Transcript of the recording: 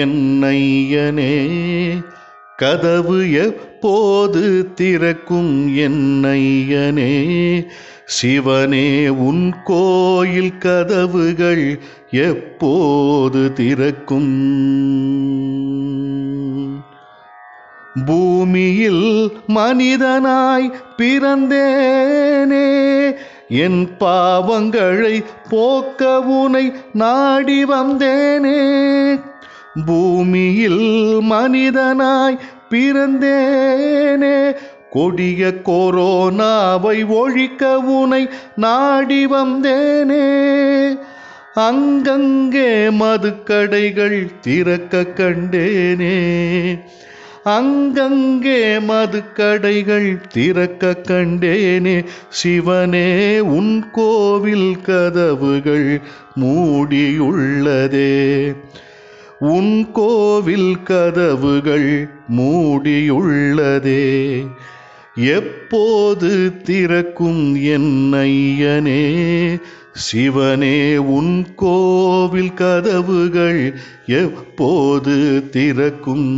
என்னையனே கதவு எப்போது திறக்கும்? என்னையனே சிவனே உன் கோயில் கதவுகள் எப்போது திறக்கும்? பூமியில் மனிதனாய் பிறந்தேனே, என் பாவங்களை போக்க உனை நாடி வந்தேனே. பூமியில் மனிதனாய் பிறந்தேனே, கொடிய கொரோனாவை ஒழிக்க உனை நாடி வந்தேனே. அங்கங்கே மதுக்கடைகள் திறக்க கண்டேனே, அங்கங்கே மதுக்கடைகள் திறக்க கண்டேனே. சிவனே உன் கோவில் கதவுகள் மூடியுள்ளதே, உன் கோவில் கதவுகள் மூடியுள்ளதே. எப்போது திறக்கும் என்னையனே? சிவனே உன் கோவில் கதவுகள் எப்போது திறக்கும்?